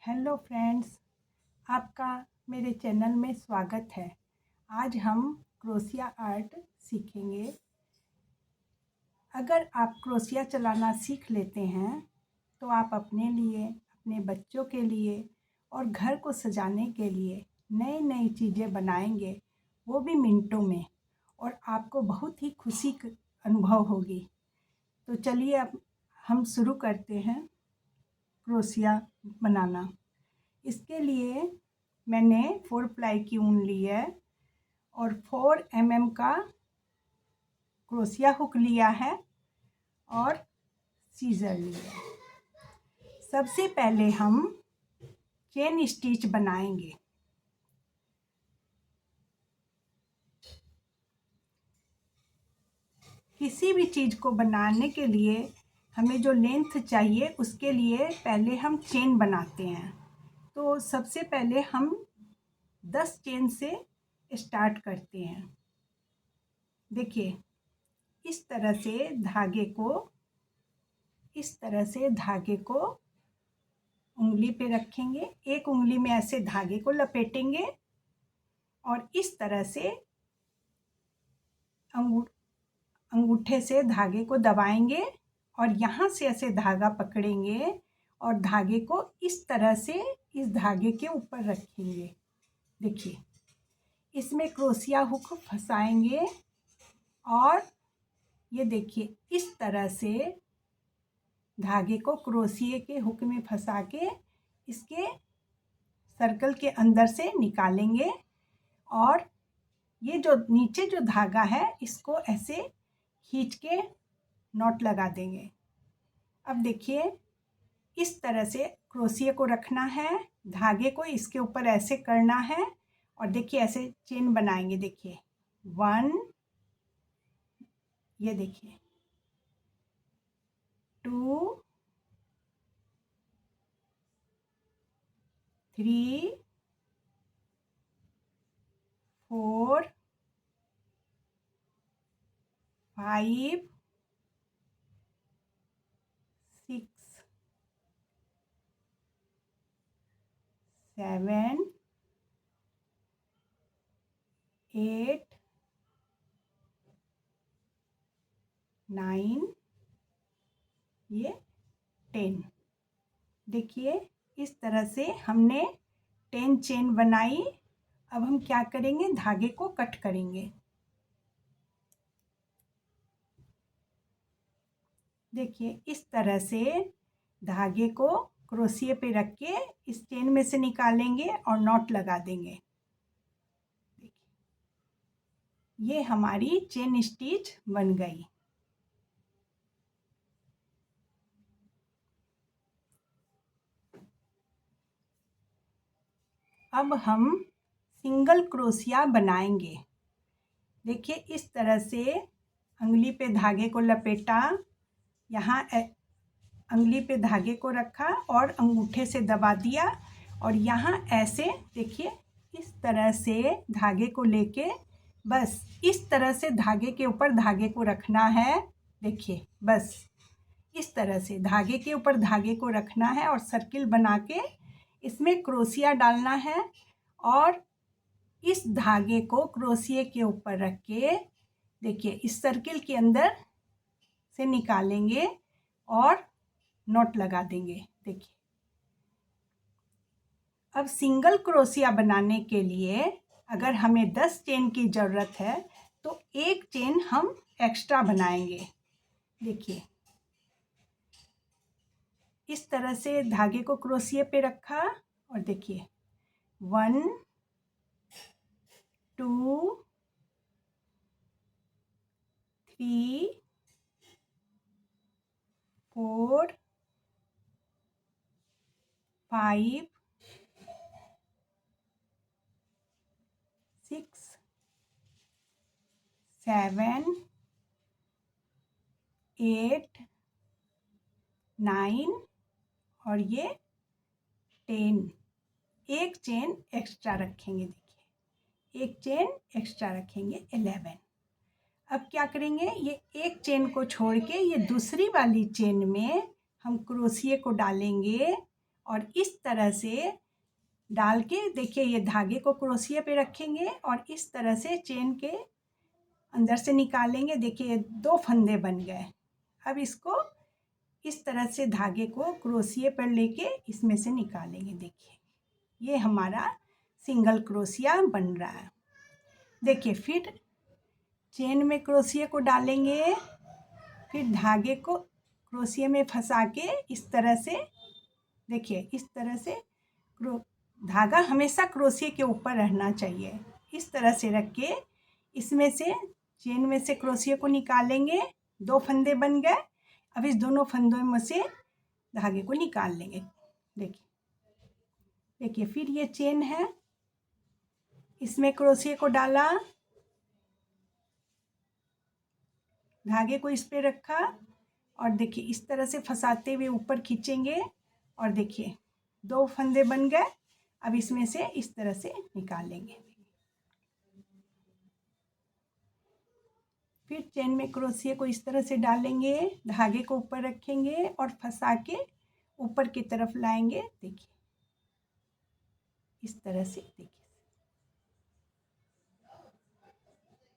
Hello friends, आपका मेरे channel में स्वागत है। आज हम क्रोशिया आर्ट सीखेंगे। अगर आप क्रोशिया चलाना सीख लेते हैं तो आप अपने लिए, अपने बच्चों के लिए और घर को सजाने के लिए नई नई चीज़ें बनाएंगे, वो भी मिनटों में, और आपको बहुत ही खुशी अनुभव होगी। तो चलिए अब हम शुरू करते हैं क्रोशिया बनाना। इसके लिए मैंने 4 प्लाई की ऊन ली है और 4 mm का क्रोशिया हुक लिया है और सीजर लिया है। सबसे पहले हम चेन स्टिच बनाएंगे। किसी भी चीज़ को बनाने के लिए हमें जो लेंथ चाहिए उसके लिए पहले हम चेन बनाते हैं। तो सबसे पहले हम 10 चेन से स्टार्ट करते हैं। देखिए, इस तरह से धागे को उंगली पे रखेंगे। एक उंगली में ऐसे धागे को लपेटेंगे और इस तरह से अंगूठे से धागे को दबाएंगे और यहाँ से ऐसे धागा पकड़ेंगे और धागे को इस तरह से इस धागे के ऊपर रखेंगे। देखिए, इसमें क्रोशिया हुक फंसाएंगे और ये देखिए, इस तरह से धागे को क्रोशिया के हुक में फंसा के इसके सर्कल के अंदर से निकालेंगे और ये जो नीचे जो धागा है इसको ऐसे खींच के नॉट लगा देंगे। अब देखिए, इस तरह से क्रोशिया को रखना है, धागे को इसके ऊपर ऐसे करना है और देखिए ऐसे चेन बनाएंगे। देखिए 1, ये देखिए 2, 3, 4, 5, 6, 7, 8, 9, ये 10। देखिए, इस तरह से हमने 10 चेन बनाई। अब हम क्या करेंगे, धागे को कट करेंगे। देखिए, इस तरह से धागे को क्रोशिया पे रख के इस चेन में से निकालेंगे और नॉट लगा देंगे। देखिए, ये हमारी चेन स्टिच बन गई। अब हम सिंगल क्रोशिया बनाएंगे। देखिए, इस तरह से अंगुली पे धागे को लपेटा, यहाँ अंगुली पे धागे को रखा और अंगूठे से दबा दिया और यहाँ ऐसे देखिए, इस तरह से धागे को लेके बस इस तरह से धागे के ऊपर धागे को रखना है। देखिए, बस इस तरह से धागे के ऊपर धागे को रखना है और सर्किल बना के इसमें क्रोशिया डालना है और इस धागे को क्रोशिया के ऊपर रख के देखिए इस सर्किल के अंदर से निकालेंगे और नॉट लगा देंगे। देखिए, अब सिंगल क्रोशिया बनाने के लिए अगर हमें 10 चेन की ज़रूरत है तो एक चेन हम एक्स्ट्रा बनाएंगे। देखिए, इस तरह से धागे को क्रोशिया पे रखा और देखिए 1, 2, 3, 4, 5, 6, 7, 8, 9 और ये 10। एक चेन एक्स्ट्रा रखेंगे। देखिए, एक चेन एक्स्ट्रा रखेंगे 11। अब क्या करेंगे, ये एक चेन को छोड़ के ये दूसरी वाली चेन में हम क्रोशिया को डालेंगे और इस तरह से डाल के देखिए ये धागे को क्रोशिया पे रखेंगे और इस तरह से चेन के अंदर से निकालेंगे। देखिए 2 फंदे बन गए। अब इसको इस तरह से धागे को क्रोशिया पर लेके इसमें से निकालेंगे। देखिए ये हमारा सिंगल क्रोशिया बन रहा है। देखिए फिर चेन में क्रोशिया को डालेंगे, फिर धागे को क्रोशिया में फंसा के इस तरह से, देखिए इस तरह से धागा हमेशा क्रोशिया के ऊपर रहना चाहिए। इस तरह से रख के इसमें से चेन में से क्रोशिया को निकालेंगे। 2 फंदे बन गए। अब इस दोनों फंदों में से धागे को निकाल लेंगे। देखिए फिर ये चेन है, इसमें क्रोशिया को डाला, धागे को इस पे रखा और देखिए इस तरह से फंसाते हुए ऊपर खींचेंगे और देखिए 2 फंदे बन गए। अब इसमें से इस तरह से निकालेंगे। फिर चेन में क्रोशिया को इस तरह से डालेंगे, धागे को ऊपर रखेंगे और फंसा के ऊपर की तरफ लाएंगे। देखिए इस तरह से, देखिए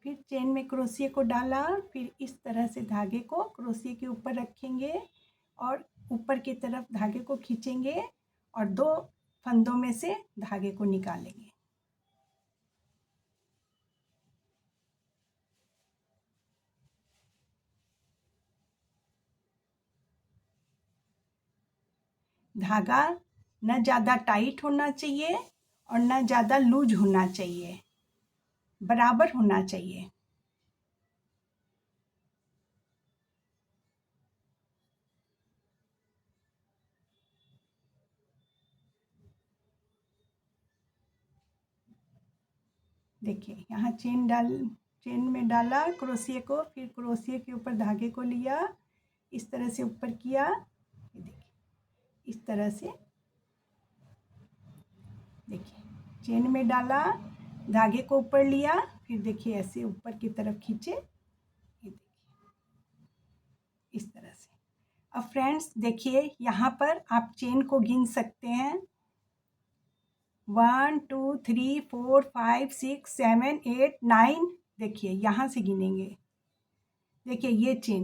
फिर चेन में क्रोशिया को डाला, फिर इस तरह से धागे को क्रोशिया के ऊपर रखेंगे और ऊपर की तरफ धागे को खींचेंगे और 2 फंदों में से धागे को निकालेंगे। धागा न ज़्यादा टाइट होना चाहिए और न ज़्यादा लूज होना चाहिए, बराबर होना चाहिए। देखिए यहाँ चेन में डाला क्रोशिया को, फिर क्रोशिया के ऊपर धागे को लिया, इस तरह से ऊपर किया। देखिए इस तरह से, देखिए चेन में डाला, धागे को ऊपर लिया, फिर देखिए ऐसे ऊपर की तरफ खींचे। ये देखिए इस तरह से। अब फ्रेंड्स देखिए यहाँ पर आप चेन को गिन सकते हैं। 1 2 3 4 5 6 7 8 9। देखिए यहाँ से गिनेंगे। देखिए ये चेन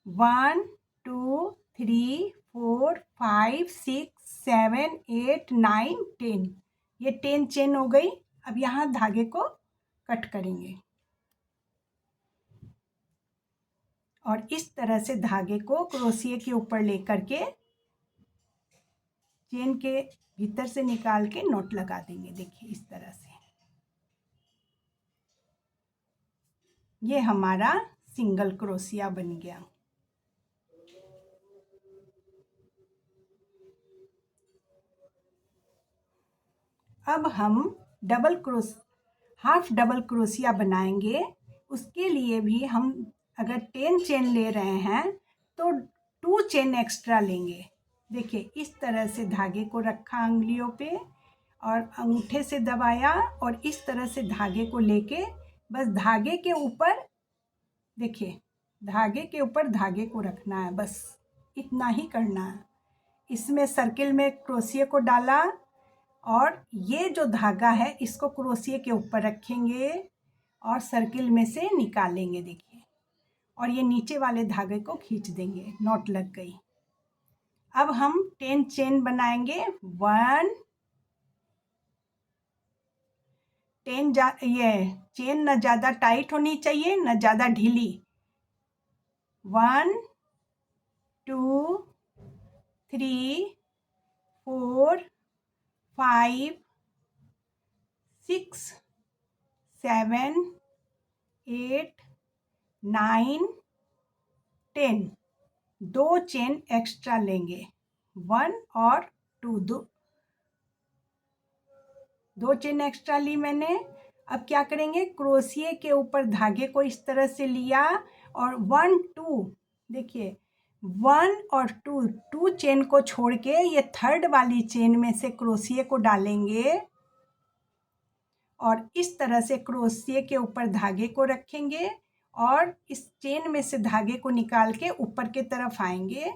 1 2 3 4 5 6 7 8 9 10। ये 10 चेन हो गई। अब यहाँ धागे को कट करेंगे और इस तरह से धागे को क्रोशिया के ऊपर लेकर के चेन के भीतर से निकाल के नॉट लगा देंगे। देखिए इस तरह से ये हमारा सिंगल क्रोशिया बन गया। अब हम हाफ डबल क्रोशिया बनाएंगे। उसके लिए भी हम अगर 10 चेन ले रहे हैं तो 2 चेन एक्स्ट्रा लेंगे। देखिए इस तरह से धागे को रखा अंगुलियों पे और अंगूठे से दबाया और इस तरह से धागे को लेके बस धागे के ऊपर, देखिए धागे के ऊपर धागे को रखना है, बस इतना ही करना है। इसमें सर्किल में क्रोशिया को डाला और ये जो धागा है इसको क्रोशिया के ऊपर रखेंगे और सर्किल में से निकालेंगे। देखिए और ये नीचे वाले धागे को खींच देंगे, नॉट लग गई। अब हम 10 चेन बनाएंगे। 10 ये चेन न ज़्यादा टाइट होनी चाहिए न ज़्यादा ढीली। 1 2 3 4 5 6 7 8 9 10। 2 चेन एक्स्ट्रा लेंगे, 1 और 2, 2 चेन एक्स्ट्रा ली मैंने। अब क्या करेंगे, क्रोशिया के ऊपर धागे को इस तरह से लिया और 1 2, देखिए 1 और 2 चेन को छोड़ के ये थर्ड वाली चेन में से क्रोशिया को डालेंगे और इस तरह से क्रोशिया के ऊपर धागे को रखेंगे और इस चेन में से धागे को निकाल के ऊपर की तरफ आएंगे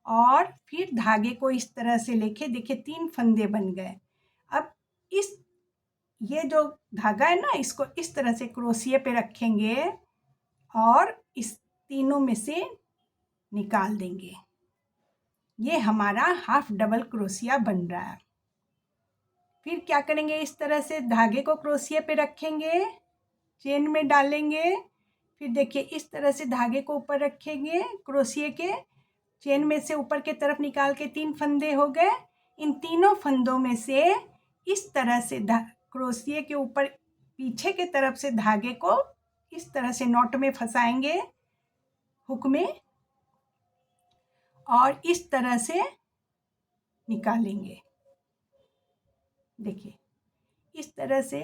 और फिर धागे को इस तरह से लेके देखिए 3 फंदे बन गए। अब इस ये जो धागा है ना, इसको इस तरह से क्रोशिया पे रखेंगे और इस तीनों में से निकाल देंगे। ये हमारा हाफ डबल क्रोशिया बन रहा है। फिर क्या करेंगे, इस तरह से धागे को क्रोशिया पे रखेंगे, चेन में डालेंगे, फिर देखिए इस तरह से धागे को ऊपर रखेंगे क्रोशिया के, चेन में से ऊपर के तरफ निकाल के 3 फंदे हो गए। इन तीनों फंदों में से इस तरह से क्रोशिया के ऊपर पीछे के तरफ से धागे को इस तरह से नॉट में फंसाएंगे हुक में और इस तरह से निकालेंगे। देखिए इस तरह से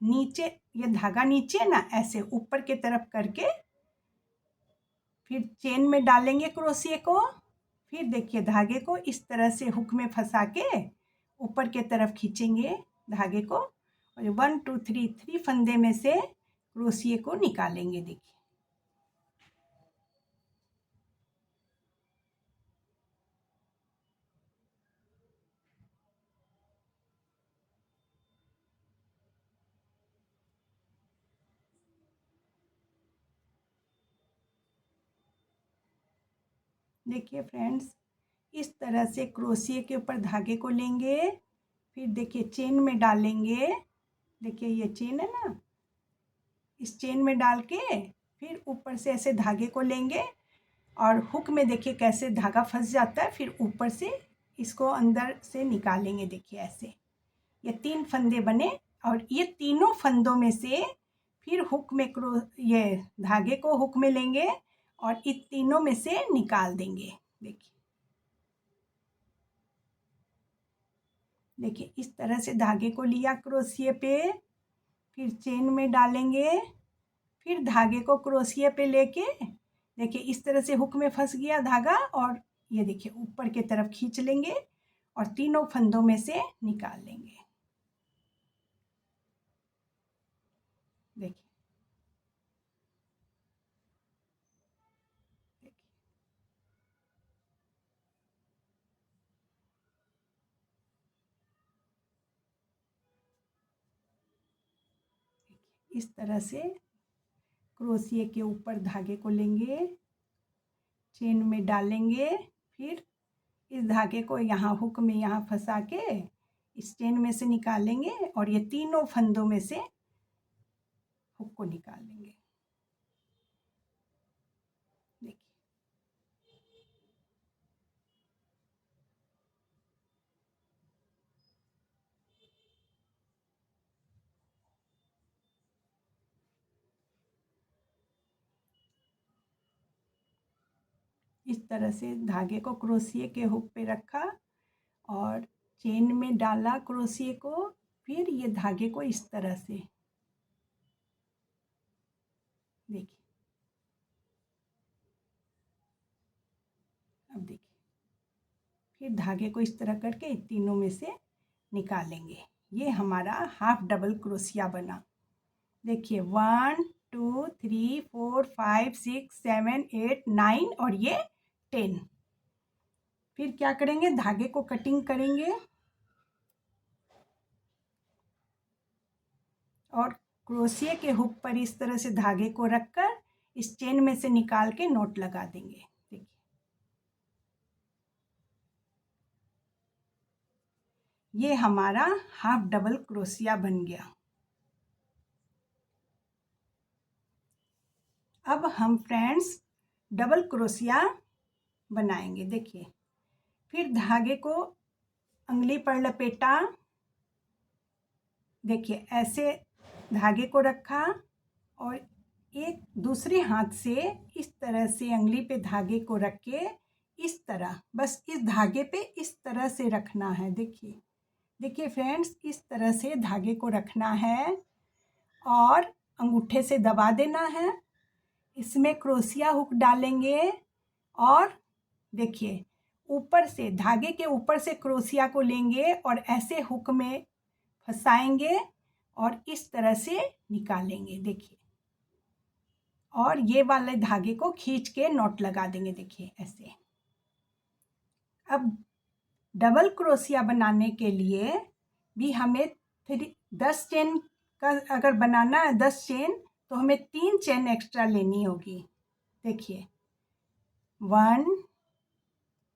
नीचे, ये धागा नीचे ना, ऐसे ऊपर के तरफ करके फिर चेन में डालेंगे क्रोशिया को, फिर देखिए धागे को इस तरह से हुक में फंसा के ऊपर के तरफ खींचेंगे धागे को और 1 2 3 फंदे में से क्रोशिया को निकालेंगे। देखिए देखिए फ्रेंड्स, इस तरह से क्रोशिया के ऊपर धागे को लेंगे, फिर देखिए चेन में डालेंगे। देखिए ये चेन है ना, इस चेन में डाल के फिर ऊपर से ऐसे धागे को लेंगे और हुक में देखिए कैसे धागा फंस जाता है, फिर ऊपर से इसको अंदर से निकालेंगे। देखिए ऐसे ये 3 फंदे बने और ये तीनों फंदों में से फिर हुक में ये धागे को हुक में लेंगे और इन तीनों में से निकाल देंगे। देखिए इस तरह से धागे को लिया क्रोशिया पे, फिर चेन में डालेंगे, फिर धागे को क्रोशिया पे लेके देखिए इस तरह से हुक में फंस गया धागा और ये देखिए ऊपर के तरफ खींच लेंगे और तीनों फंदों में से निकाल लेंगे। देखिए इस तरह से क्रोशिया के ऊपर धागे को लेंगे, चेन में डालेंगे, फिर इस धागे को यहाँ हुक में यहाँ फंसा के इस चेन में से निकालेंगे और ये तीनों फंदों में से हुक को निकाल लेंगे। देखिए इस तरह से धागे को क्रोशिया के हुक पे रखा और चेन में डाला क्रोशिया को, फिर ये धागे को इस तरह से देखिए, अब देखिए फिर धागे को इस तरह करके तीनों में से निकालेंगे। ये हमारा हाफ डबल क्रोशिया बना। देखिए 1 2 3 4 5 6 7 8 9 और ये 10। फिर क्या करेंगे, धागे को कटिंग करेंगे और क्रोशिया के हुक पर इस तरह से धागे को रखकर इस चेन में से निकाल के नॉट लगा देंगे। देखिए ये हमारा हाफ डबल क्रोशिया बन गया। अब हम फ्रेंड्स डबल क्रोशिया बनाएंगे। देखिए फिर धागे को अंगुली पर लपेटा, देखिए ऐसे धागे को रखा और एक दूसरे हाथ से इस तरह से अंगुली पे धागे को रख के इस तरह, बस इस धागे पे इस तरह से रखना है। देखिए देखिए फ्रेंड्स, इस तरह से धागे को रखना है और अंगूठे से दबा देना है। इसमें क्रोशिया हुक डालेंगे और देखिए ऊपर से धागे के ऊपर से क्रोशिया को लेंगे और ऐसे हुक में फंसाएंगे और इस तरह से निकालेंगे। देखिए और ये वाले धागे को खींच के नॉट लगा देंगे। देखिए ऐसे अब डबल क्रोशिया बनाने के लिए भी हमें 10 चेन का अगर बनाना है 10 चेन तो हमें 3 चेन एक्स्ट्रा लेनी होगी। देखिए 1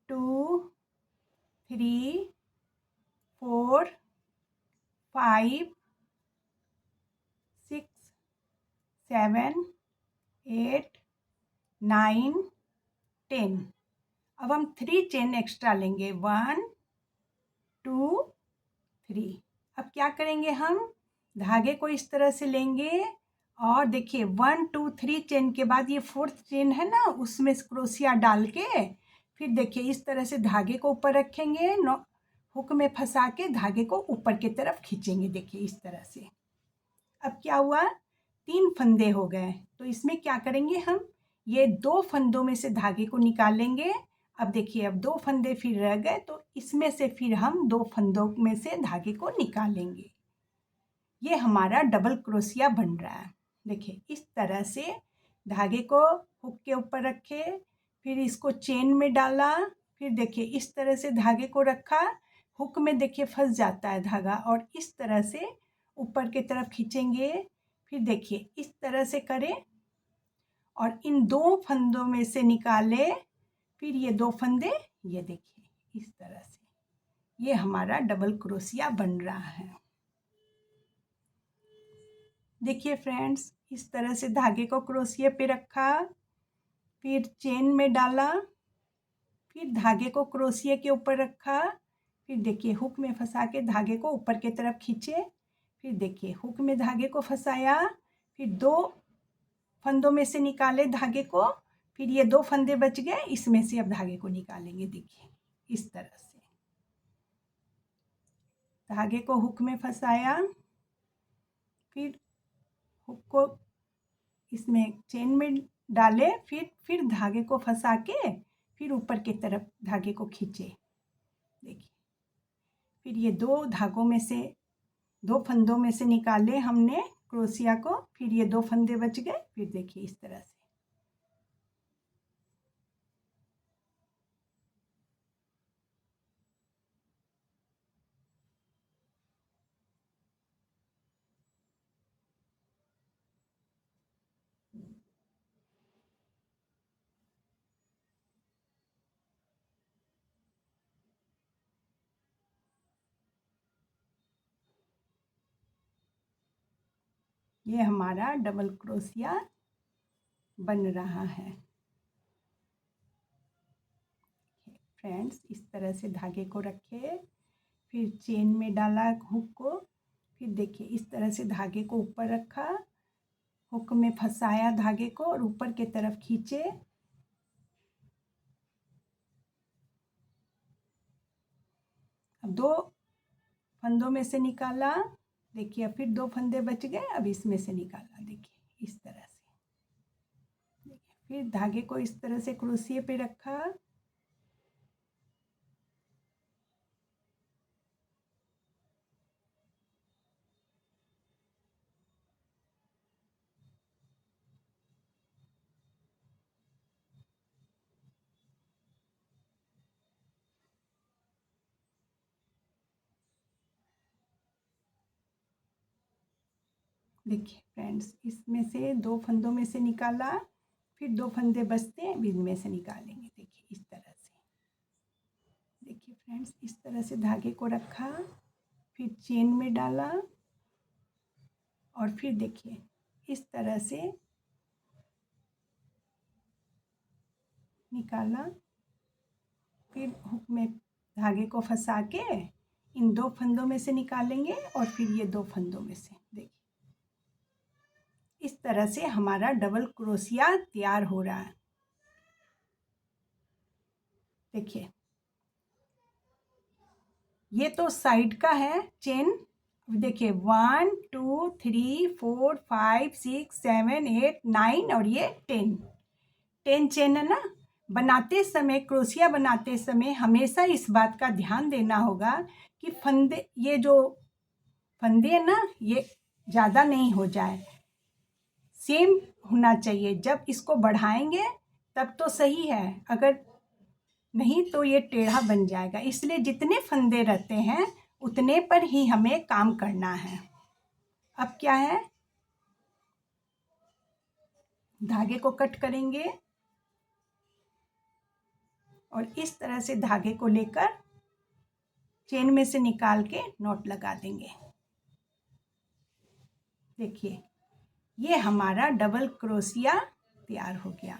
2 3 4 5 6 7 8 9 10। अब हम 3 चेन एक्स्ट्रा लेंगे 1 2 3। अब क्या करेंगे हम धागे को इस तरह से लेंगे और देखिए 1 2 3 चेन के बाद ये 4th चेन है ना उसमें क्रोशिया डाल के फिर देखिए इस तरह से धागे को ऊपर रखेंगे, हुक में फंसा के धागे को ऊपर की तरफ खींचेंगे। देखिए इस तरह से। अब क्या हुआ 3 फंदे हो गए। तो इसमें क्या करेंगे हम ये 2 फंदों में से धागे को निकालेंगे। अब देखिए अब 2 फंदे फिर रह गए तो इसमें से फिर हम 2 फंदों में से धागे को निकालेंगे। ये हमारा डबल क्रोशिया बन रहा है। देखिए इस तरह से धागे को हुक के ऊपर रखे, फिर इसको चेन में डाला, फिर देखिए इस तरह से धागे को रखा, हुक में देखिए फंस जाता है धागा और इस तरह से ऊपर की तरफ खींचेंगे। फिर देखिए इस तरह से करें और इन 2 फंदों में से निकाले, फिर ये 2 फंदे ये देखिए इस तरह से ये हमारा डबल क्रोशिया बन रहा है। देखिए फ्रेंड्स इस तरह से धागे को क्रोशिया पे रखा, फिर चेन में डाला, फिर धागे को क्रोशिया के ऊपर रखा, फिर देखिए हुक में फंसा के धागे को ऊपर की तरफ खींचे, फिर देखिए हुक में धागे को फंसाया, फिर 2 फंदों में से निकाले धागे को, फिर ये 2 फंदे बच गए, इसमें से अब धागे को निकालेंगे। देखिए इस तरह से धागे को हुक में फंसाया, फिर हुक को इसमें चेन में डाले, फिर धागे को फंसा के फिर ऊपर की तरफ धागे को खींचे। देखिए फिर ये 2 धागों में से 2 फंदों में से निकाले हमने क्रोशिया को, फिर ये 2 फंदे बच गए, फिर देखिए इस तरह से। ये हमारा डबल क्रोशिया बन रहा है। फ्रेंड्स इस तरह से धागे को रखे, फिर चेन में डाला हुक को, फिर देखिए इस तरह से धागे को ऊपर रखा, हुक में फंसाया धागे को और ऊपर की तरफ खींचे। अब 2 फंदों में से निकाला, देखिए फिर 2 फंदे बच गए, अब इसमें से निकाला। देखिए इस तरह से। देखिए फिर धागे को इस तरह से क्रोशिया पे रखा, देखिए फ्रेंड्स इसमें से 2 फंदों में से निकाला, फिर 2 फंदे बचते हैं, इनमें से निकालेंगे। देखिए इस तरह से। देखिए फ्रेंड्स इस तरह से धागे को रखा, फिर चेन में डाला और फिर देखिए इस तरह से निकाला, फिर हुक में धागे को फंसा के इन 2 फंदों में से निकालेंगे और फिर ये 2 फंदों में से। देखिए इस तरह से हमारा डबल क्रोशिया तैयार हो रहा है। देखिए ये तो साइड का है चेन। देखिए 1 2 3 4 5 6 7 8 9 और ये 10 चेन है ना। बनाते समय क्रोशिया बनाते समय हमेशा इस बात का ध्यान देना होगा कि फंदे ये जो फंदे है ना ये ज़्यादा नहीं हो जाए, सेम होना चाहिए। जब इसको बढ़ाएंगे तब तो सही है, अगर नहीं तो ये टेढ़ा बन जाएगा। इसलिए जितने फंदे रहते हैं उतने पर ही हमें काम करना है। अब क्या है, धागे को कट करेंगे और इस तरह से धागे को लेकर चेन में से निकाल के नॉट लगा देंगे। देखिए ये हमारा डबल क्रोशिया तैयार हो गया।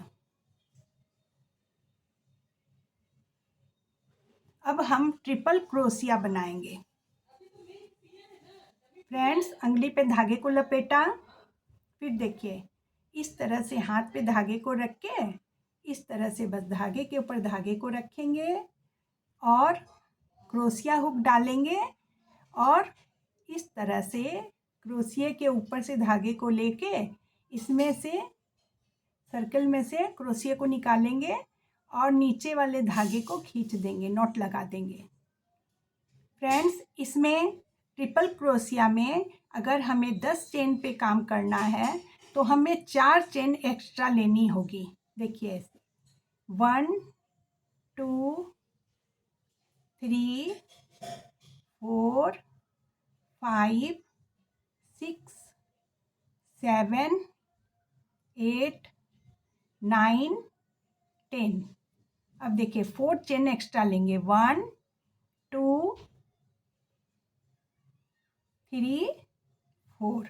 अब हम ट्रिपल क्रोशिया बनाएंगे। फ्रेंड्स, अंगुली पे धागे को लपेटा, फिर देखिए इस तरह से हाथ पे धागे को रख के इस तरह से बस धागे के ऊपर धागे को रखेंगे और क्रोशिया हुक डालेंगे और इस तरह से क्रोशिया के ऊपर से धागे को लेके इसमें से सर्कल में से क्रोशिया को निकालेंगे और नीचे वाले धागे को खींच देंगे, नॉट लगा देंगे। फ्रेंड्स, इसमें ट्रिपल क्रोशिया में अगर हमें 10 चेन पे काम करना है तो हमें 4 चेन एक्स्ट्रा लेनी होगी। देखिए ऐसे 1 2 3 4 5 6 7 8 9 10। अब देखिए 4 चेन एक्स्ट्रा लेंगे, 1 2 3 4।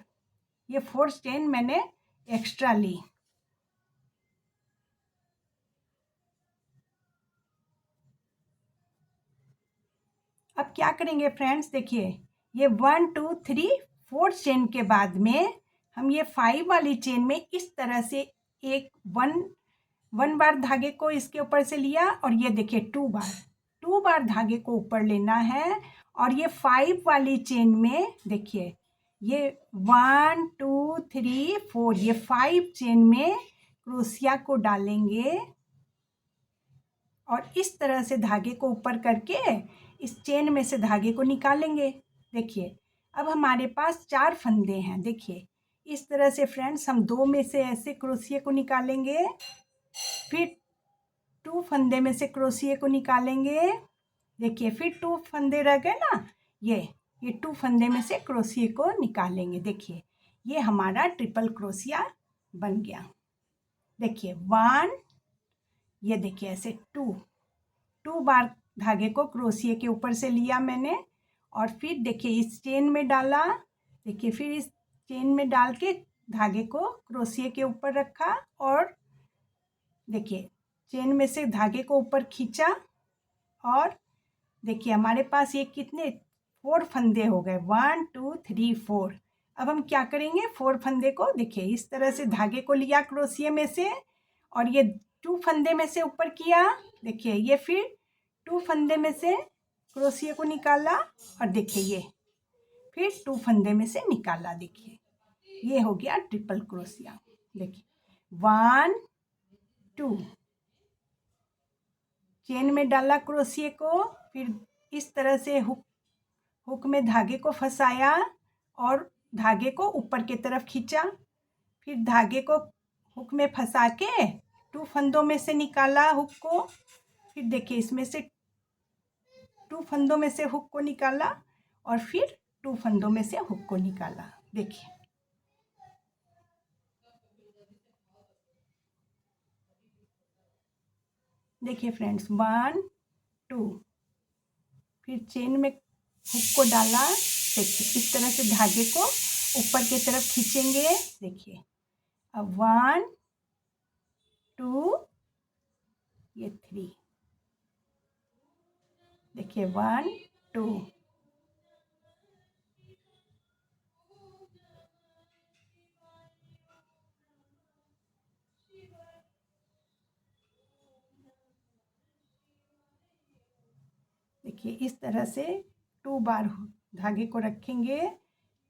ये 4 चेन मैंने एक्स्ट्रा ली। अब क्या करेंगे फ्रेंड्स, देखिए ये 1 2 3 4 चेन के बाद में हम ये 5 वाली चेन में इस तरह से एक वन बार धागे को इसके ऊपर से लिया और ये देखिए 2 बार धागे को ऊपर लेना है और ये 5 वाली चेन में देखिए ये 1 2 3 4 ये 5 चेन में क्रोशिया को डालेंगे और इस तरह से धागे को ऊपर करके इस चेन में से धागे को निकालेंगे। देखिए अब हमारे पास 4 फंदे हैं। देखिए इस तरह से फ्रेंड्स हम 2 में से ऐसे क्रोशिया को निकालेंगे, फिर 2 फंदे में से क्रोशिया को निकालेंगे। देखिए फिर 2 फंदे रह गए ना, ये 2 फंदे में से क्रोशिया को निकालेंगे। देखिए ये हमारा ट्रिपल क्रोशिया बन गया। देखिए 1, ये देखिए ऐसे 2 बार धागे को क्रोशिया के ऊपर से लिया मैंने और फिर देखिए इस चेन में डाला। देखिए फिर इस चेन में डाल के धागे को क्रोशिया के ऊपर रखा और देखिए चेन में से धागे को ऊपर खींचा और देखिए हमारे पास ये कितने 4 फंदे हो गए, 1 2 3 4। अब हम क्या करेंगे, 4 फंदे को देखिए इस तरह से धागे को लिया क्रोशिया में से और ये 2 फंदे में से ऊपर किया। देखिए ये फिर 2 फंदे में से क्रोशिया को निकाला और देखिए ये फिर 2 फंदे में से निकाला। देखिए ये हो गया ट्रिपल क्रोशिया। देखिए 1 2 चेन में डाला क्रोशिया को, फिर इस तरह से हुक में धागे को फंसाया और धागे को ऊपर की तरफ खींचा, फिर धागे को हुक में फंसा के 2 फंदों में से निकाला हुक को, फिर देखिए इसमें से 2 फंदों में से हुक को निकाला और फिर 2 फंदों में से हुक को निकाला। देखिए फ्रेंड्स 1 2 फिर चेन में हुक को डाला। देखिए इस तरह से धागे को ऊपर की तरफ खींचेंगे। देखिए अब 1 2 ये 3। देखिए 1 2 देखिए इस तरह से 2 बार धागे को रखेंगे,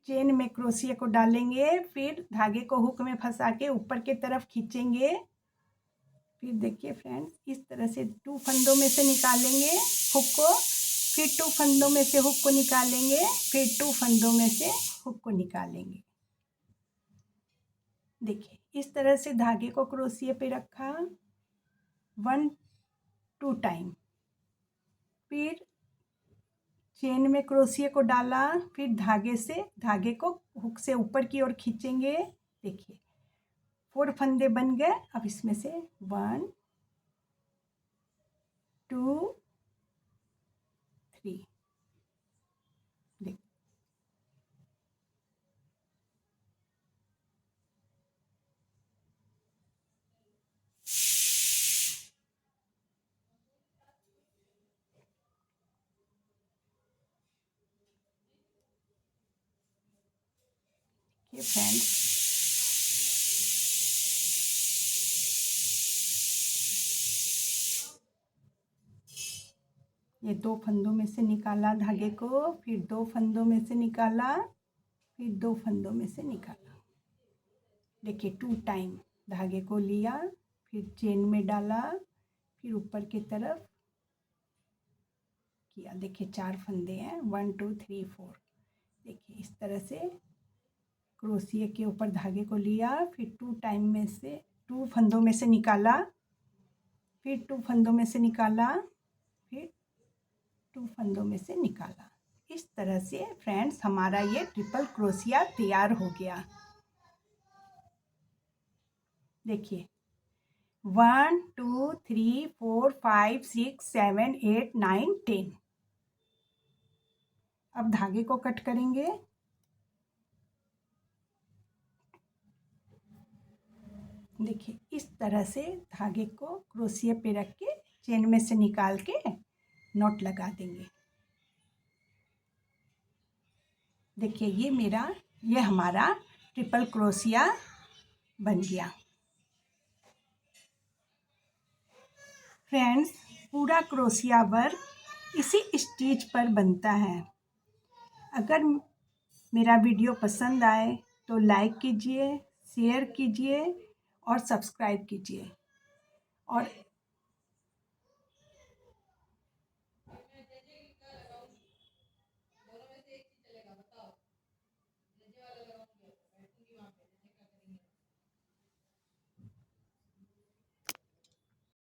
चेन में क्रोशिया को डालेंगे, फिर धागे को हुक में फंसा के ऊपर की तरफ खींचेंगे। फिर देखिए फ्रेंड्स इस तरह से 2 फंदों में से निकालेंगे हुक को, फिर 2 फंदों में से हुक को निकालेंगे, फिर 2 फंदों में से हुक को निकालेंगे। देखिए इस तरह से धागे को क्रोशिया पे रखा 1 2 टाइम, फिर चेन में क्रोशिया को डाला, फिर धागे को हुक से ऊपर की ओर खींचेंगे। देखिए 4 फंदे बन गए। अब इसमें से 1 2 3 देखिए फ्रेंड्स, ये 2 फंदों में से निकाला धागे को, फिर 2 फंदों में से निकाला, फिर 2 फंदों में से निकाला। देखिए 2 टाइम धागे को लिया, फिर चेन में डाला, फिर ऊपर की तरफ किया। देखिए 4 फंदे हैं, 1 2 3 4। देखिए इस तरह से क्रोशिया के ऊपर धागे को लिया, फिर 2 टाइम में से 2 फंदों में से निकाला, फिर 2 फंदों में से निकाला, फिर 2 फंदों में से निकाला। इस तरह से फ्रेंड्स हमारा ये ट्रिपल क्रोशिया तैयार हो गया। देखिए 1 2 3 4 5 6 7 8 9 10। अब धागे को कट करेंगे। देखिए इस तरह से धागे को क्रोशिया पे रख के चेन में से निकाल के नॉट लगा देंगे। देखिए ये हमारा ट्रिपल क्रोशिया बन गया। फ्रेंड्स पूरा क्रोशिया वर्क इसी स्टिच पर बनता है। अगर मेरा वीडियो पसंद आए तो लाइक कीजिए, शेयर कीजिए और सब्सक्राइब कीजिए। और